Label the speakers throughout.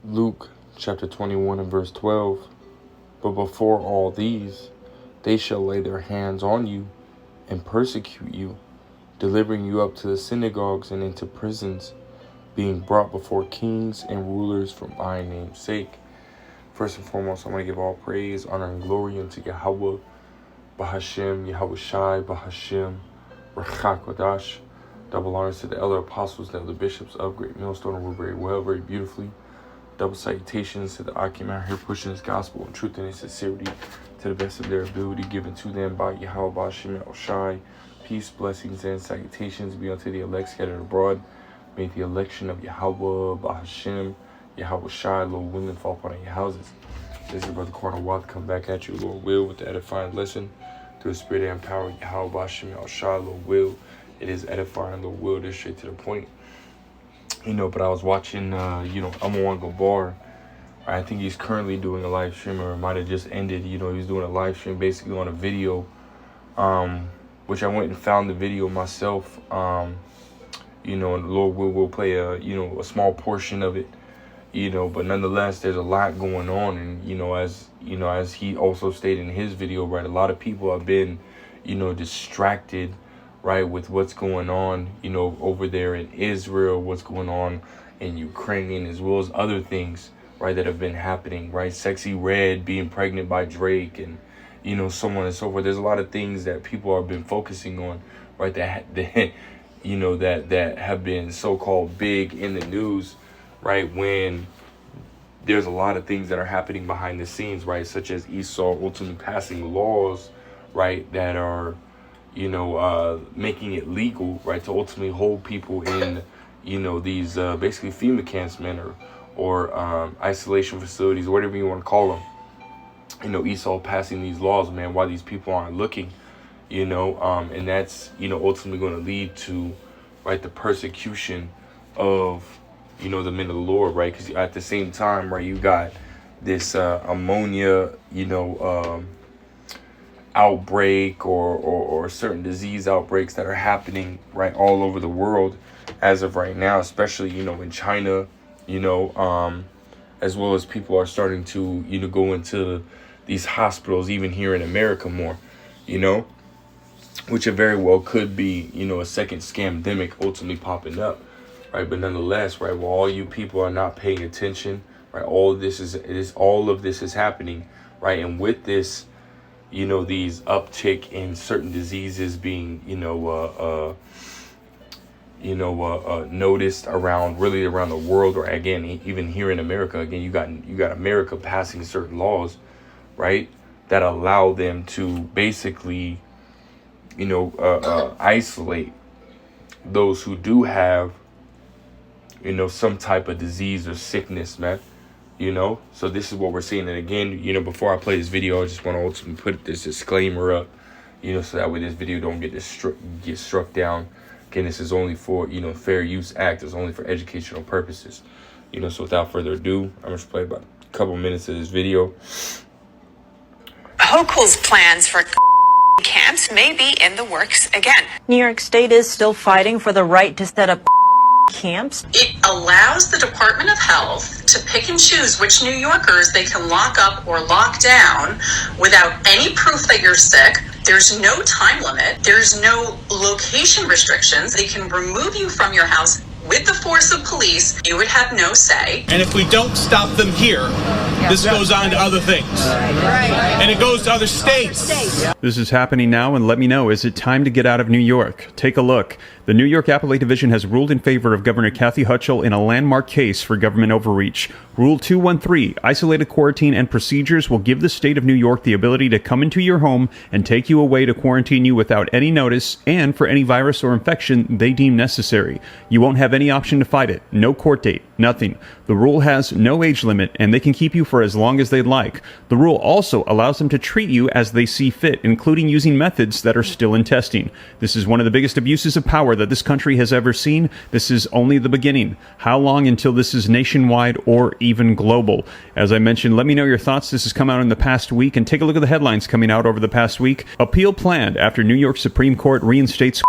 Speaker 1: Luke chapter 21 and verse 12. But before all these, they shall lay their hands on you and persecute you, delivering you up to the synagogues and into prisons, being brought before kings and rulers for my name's sake. First and foremost, I want to give all praise, honor, and glory unto Yahweh, Bahashem, Yahweh Shai, Bahashem, Rachakodash. Double honors to the elder apostles, the elder bishops of Great Millstone, who were very well, very beautifully. Double salutations to the Akim out here pushing his gospel in truth and in sincerity to the best of their ability, given to them by Yahweh, Bahashem, Shai. Peace, blessings, and salutations be unto the elect scattered abroad. May the election of Yahweh, Bahashem, Yahweh Shai, Lord willing, fall upon your houses. This is Brother Corner Watt, come back at you, Lord will, with the edifying lesson through the spirit and power. Yahweh, Bahashem, Shai, Lord will. It is edifying, Lord will, just straight to the point. But I was watching, Amowango Bar. I think he's currently doing a live stream, or it might have just ended. He was doing a live stream basically on a video, which I went and found the video myself. And the Lord will play a small portion of it, but nonetheless, there's a lot going on. And, as he also stated in his video, right, a lot of people have been, distracted, right, with what's going on, over there in Israel, what's going on in Ukraine, as well as other things, right, that have been happening, right? Sexy Red being pregnant by Drake and, so on and so forth. There's a lot of things that people have been focusing on, right, that have been so-called big in the news, right, when there's a lot of things that are happening behind the scenes, right, such as Esau ultimately passing laws, right, that are making it legal, right, to ultimately hold people in, these basically FEMA camps, man, or isolation facilities, or whatever you want to call them. Esau passing these laws, man, while these people aren't looking, and that's, ultimately going to lead to, right, the persecution of, the men of the Lord, right, because at the same time, right, you got this ammonia, outbreak or certain disease outbreaks that are happening right all over the world as of right now, especially in China, as well as people are starting to go into these hospitals even here in America more, which it very well could be a second scamdemic ultimately popping up, right? But nonetheless, right, while all you people are not paying attention, right, all of this is happening, right, and with this, these uptick in certain diseases being, noticed around the world, or again, even here in America. Again, you got America passing certain laws, right, that allow them to basically, isolate those who do have, some type of disease or sickness, man. So this is what we're seeing. And again, before I play this video, I just want to ultimately put this disclaimer up, so that way this video don't get struck down. Again, this is only for, Fair Use Act. It's only for educational purposes. So without further ado, I'm going to play about a couple minutes of this video.
Speaker 2: Hochul's plans for camps may be in the works again.
Speaker 3: New York State is still fighting for the right to set up camps.
Speaker 4: It allows the Department of Health to pick and choose which New Yorkers they can lock up or lock down without any proof that you're sick. There's no time limit. There's no location restrictions. They can remove you from your house with the force of police. You would have no say.
Speaker 5: And if we don't stop them here, this goes on to other things. And it goes to other states.
Speaker 6: This is happening now, and let me know, is it time to get out of New York? Take a look. The New York Appellate Division has ruled in favor of Governor Kathy Hochul in a landmark case for government overreach. Rule 213, isolated quarantine and procedures, will give the state of New York the ability to come into your home and take you away to quarantine you without any notice and for any virus or infection they deem necessary. You won't have any option to fight it. No court date. Nothing. The rule has no age limit, and they can keep you for as long as they'd like. The rule also allows them to treat you as they see fit, including using methods that are still in testing. This is one of the biggest abuses of power that this country has ever seen. This is only the beginning. How long until this is nationwide or even global? As I mentioned, let me know your thoughts. This has come out in the past week, and take a look at the headlines coming out over the past week. Appeal planned after New York Supreme Court reinstates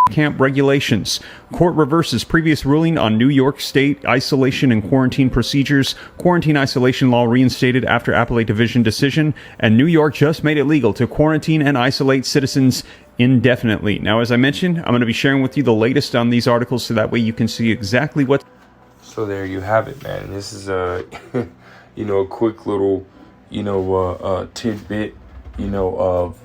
Speaker 6: camp regulations. Court reverses previous ruling on New York State isolation and quarantine procedures. Quarantine isolation law reinstated after appellate division decision. And New York just made it legal to quarantine and isolate citizens indefinitely. Now, as I mentioned, I'm going to be sharing with you the latest on these articles so that way you can see exactly what.
Speaker 1: So there you have it, man. This is a, a quick little, tidbit, of,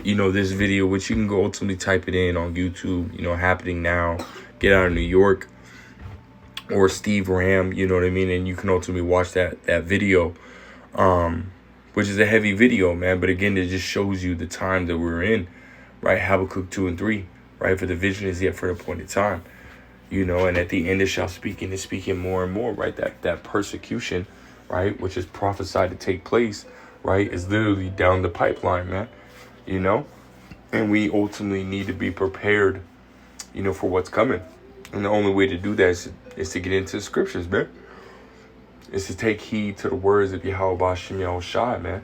Speaker 1: this video, which you can go ultimately type it in on YouTube, happening now, get out of New York, or Steve Ram, you know what I mean? And you can ultimately watch that video, which is a heavy video, man. But again, it just shows you the time that we're in, right? Habakkuk 2 and 3, right? For the vision is yet for an appointed time. And at the end it shall speak, and it's speaking more and more, right? That persecution, right, which is prophesied to take place, right, is literally down the pipeline, man. And we ultimately need to be prepared, for what's coming. And the only way to do that is to get into the scriptures, man. Is to take heed to the words of Yahweh Bashem Yahushai, man.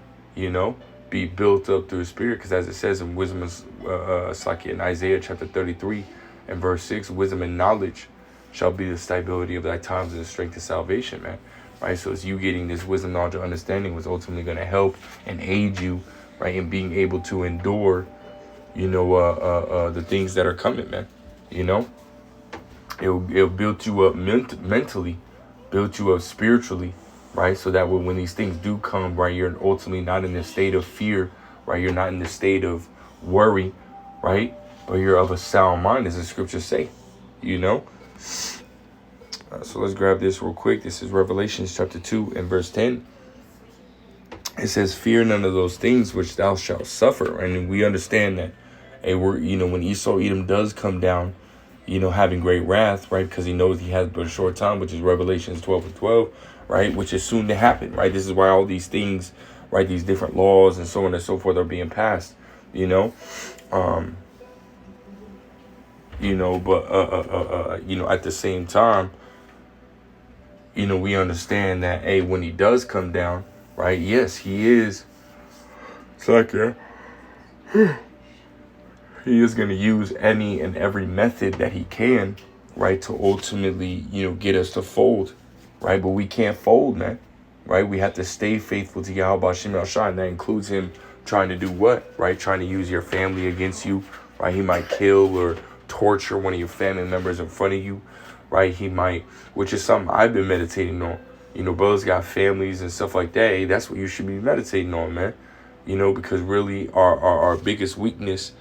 Speaker 1: Be built up through the Spirit, because as it says in wisdom, in Isaiah chapter 33 and verse 6, wisdom and knowledge shall be the stability of thy times and the strength of salvation, man. Right? So it's you getting this wisdom, knowledge, and understanding was ultimately going to help and aid you, right, in being able to endure, the things that are coming, man. It'll build you up mentally, build you up spiritually, right? So that when these things do come, right, you're ultimately not in the state of fear, right? You're not in the state of worry, right? But you're of a sound mind, as the scriptures say, So let's grab this real quick. This is Revelations chapter 2 and verse 10. It says, fear none of those things which thou shalt suffer. And we understand that, when Esau Edom does come down, having great wrath, right? Because he knows he has but a short time, which is Revelations 12 and 12, right? Which is soon to happen, right? This is why all these things, right? These different laws and so on and so forth are being passed, But at the same time, we understand that, hey, when he does come down, right? Yes, he is. It's like, he is going to use any and every method that he can, right, to ultimately, get us to fold, right? But we can't fold, man, right? We have to stay faithful to Yahweh Shem Shai, and that includes him trying to do what, right? Trying to use your family against you, right? He might kill or torture one of your family members in front of you, right? He might, which is something I've been meditating on. Brothers got families and stuff like that. Hey, that's what you should be meditating on, man. Because really our biggest weakness,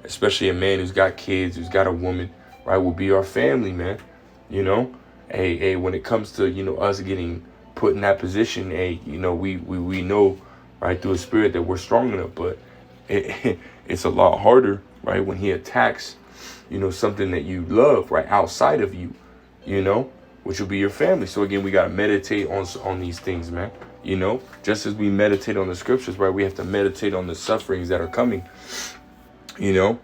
Speaker 1: especially a man who's got kids, who's got a woman, right, will be our family, man. Hey, when it comes to, us getting put in that position, hey, we know, right, through the Spirit that we're strong enough, but it's a lot harder, right, when he attacks, something that you love, right, outside of you, which will be your family. So again, we got to meditate on these things, man. Just as we meditate on the scriptures, right, we have to meditate on the sufferings that are coming, and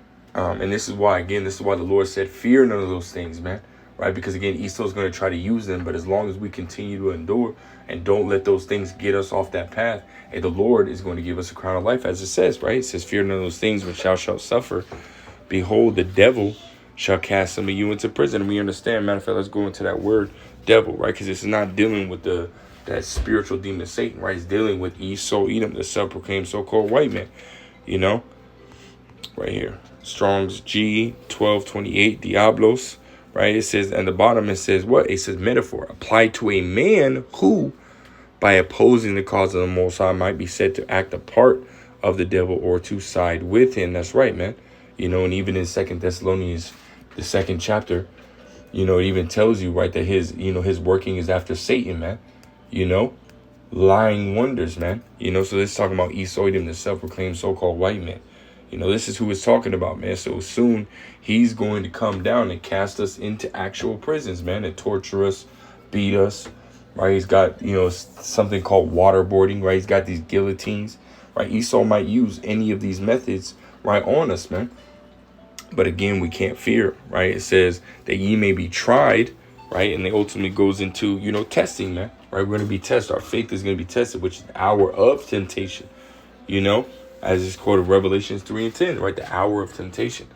Speaker 1: this is why the Lord said, fear none of those things, man, right? Because again, Esau's going to try to use them, but as long as we continue to endure and don't let those things get us off that path, and the Lord is going to give us a crown of life, as it says, right? It says, fear none of those things which thou shalt suffer. Behold, the devil shall cast some of you into prison. And we understand, matter of fact, let's go into that word devil, right? Because it's not dealing with that spiritual demon Satan, right? It's dealing with Esau Edom, the self-proclaimed so-called white man, right here. Strong's G 1228, Diablos, right? It says, and the bottom it says what? It says metaphor applied to a man who, by opposing the cause of the Most High, might be said to act a part of the devil or to side with him. That's right, man. And even in 2 Thessalonians, the 2nd chapter, it even tells you, right, that his working is after Satan, man. Lying wonders, man. So let's talk about Esau Edom, the self-proclaimed so-called white man. This is who it's talking about, man. So soon he's going to come down and cast us into actual prisons, man, and torture us, beat us, right? He's got, something called waterboarding, right? He's got these guillotines, right? Esau might use any of these methods, right, on us, man. But again, we can't fear, right? It says that ye may be tried, right? And it ultimately goes into, testing, man, right? We're going to be tested. Our faith is going to be tested, which is the hour of temptation, as it's quoted Revelations 3 and 10, right? The hour of temptation,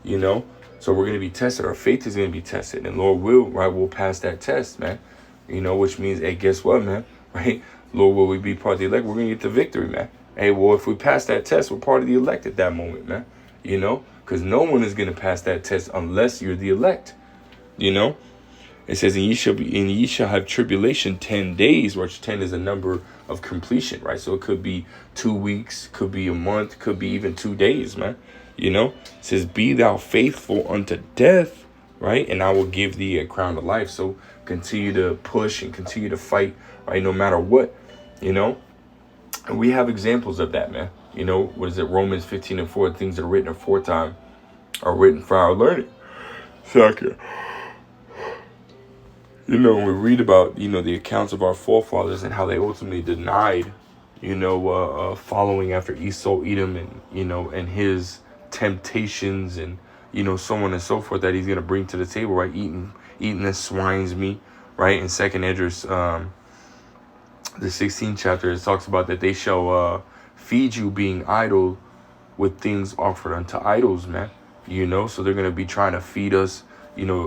Speaker 1: you know. So we're going to be tested. Our faith is going to be tested, and Lord will, right, we'll pass that test, man. You know, which means, hey, guess what, man, right? Lord, will we be part of the elect? We're going to get the victory, man. Hey, well, if we pass that test, we're part of the elect at that moment, man. You know, because no one is going to pass that test unless you're the elect, you know. It says, and ye shall have tribulation 10 days, which 10 is a number of completion, right? So it could be 2 weeks, could be a month, could be even 2 days, man. You know, it says, be thou faithful unto death, right? And I will give thee a crown of life. So continue to push and continue to fight, right? No matter what, you know. And we have examples of that, man. You know, what is it? Romans 15:4, things that are written aforetime are written for our learning. Second. You know, we read about, you know, the accounts of our forefathers and how they ultimately denied, you know, following after Esau, Edom, and, you know, and his temptations and, you know, so on and so forth that he's going to bring to the table, right? Eating the swine's meat, right? In 2nd Esdras, the 16th chapter, it talks about that they shall feed you being idle with things offered unto idols, man. You know, so they're going to be trying to feed us, you know,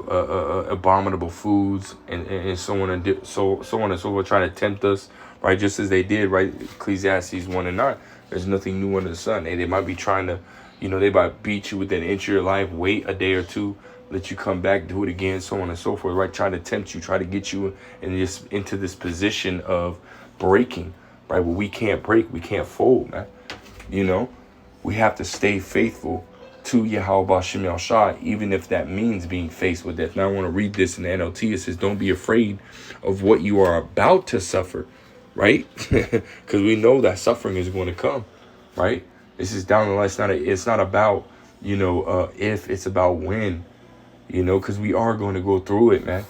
Speaker 1: abominable foods and so on and so on and so forth, trying to tempt us, right? Just as they did, right? Ecclesiastes 1:9. There's nothing new under the sun. Hey, they might be trying to, you know, they might beat you within an inch of your life, wait a day or two, let you come back, do it again, so on and so forth, right? Trying to tempt you, try to get you into this position of breaking, right? Well, we can't break, we can't fold, man. You know, we have to stay faithful to Yahweh B'Shem Yahshua, even if that means being faced with death. Now I want to read this in the NLT. It says, don't be afraid of what you are about to suffer, right? Because we know that suffering is going to come, right? This is down the line. It's not about, you know, if, it's about when, you know, because we are going to go through it, man.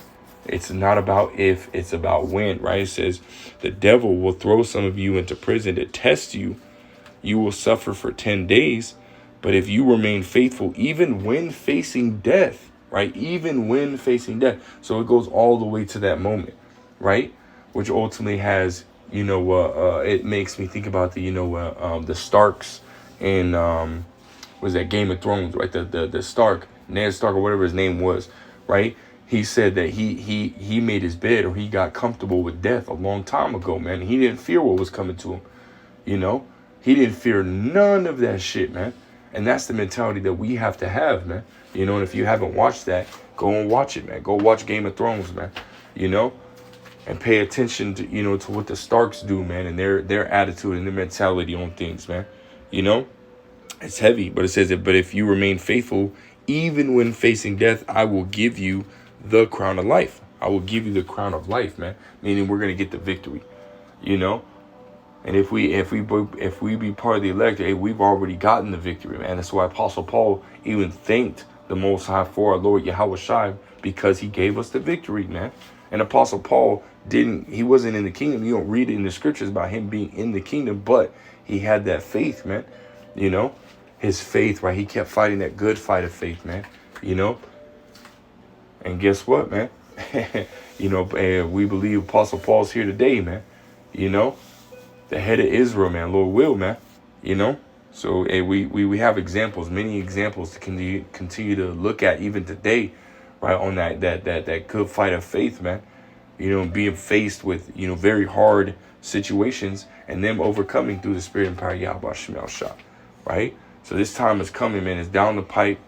Speaker 1: It's not about if, it's about when, right? It says the devil will throw some of you into prison to test you. You will suffer for 10 days. But if you remain faithful, even when facing death, right? Even when facing death. So it goes all the way to that moment, right? Which ultimately has, you know, it makes me think about the, you know, the Starks in, was that Game of Thrones, right? The Stark, Ned Stark or whatever his name was, right? He said that he made his bed, or he got comfortable with death a long time ago, man. He didn't fear what was coming to him, you know? He didn't fear none of that shit, man. And that's the mentality that we have to have, man. You know, and if you haven't watched that, go and watch it, man. Go watch Game of Thrones, man. You know, and pay attention to, you know, to what the Starks do, man, and their attitude and their mentality on things, man. You know, it's heavy, but it says that, but if you remain faithful, even when facing death, I will give you the crown of life. I will give you the crown of life, man. Meaning we're going to get the victory, you know. And if we be part of the elect, hey, we've already gotten the victory, man. That's why Apostle Paul even thanked the Most High for our Lord Yahweh Shai, because he gave us the victory, man. And Apostle Paul he wasn't in the kingdom. You don't read it in the scriptures about him being in the kingdom, but he had that faith, man. You know, his faith, right? He kept fighting that good fight of faith, man. You know, and guess what, man? You know, we believe Apostle Paul's here today, man. You know. The head of Israel, man, Lord will, man, you know. So hey, we have examples, many examples to continue to look at even today, right, on that good fight of faith, man. You know, being faced with, you know, very hard situations and them overcoming through the Spirit and power of Yahweh Shemel Shah, right? So this time is coming, man. It's down the pipe.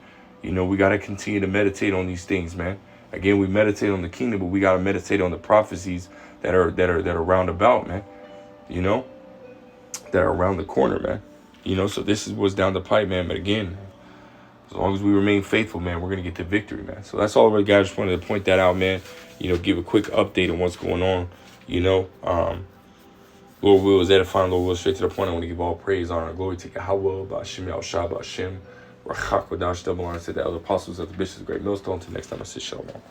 Speaker 1: You know, we got to continue to meditate on these things, man. Again, we meditate on the kingdom, but we got to meditate on the prophecies that are round about, man. You know, that are around the corner, man. You know, so this is what's down the pipe, man. But again, as long as we remain faithful, man, we're going to get the victory, man. So that's all right, guys. Just wanted to point that out, man. You know, give a quick update on what's going on. You know, Lord will is edifying. Lord will straight to the point. I want to give all praise, honor, and glory to Yahweh, B'Shem Yahshua, B'Shem, Rachak, Wadash, double honor to the elder apostles of the bishops of Great Millstone. Until next time, I say shalom.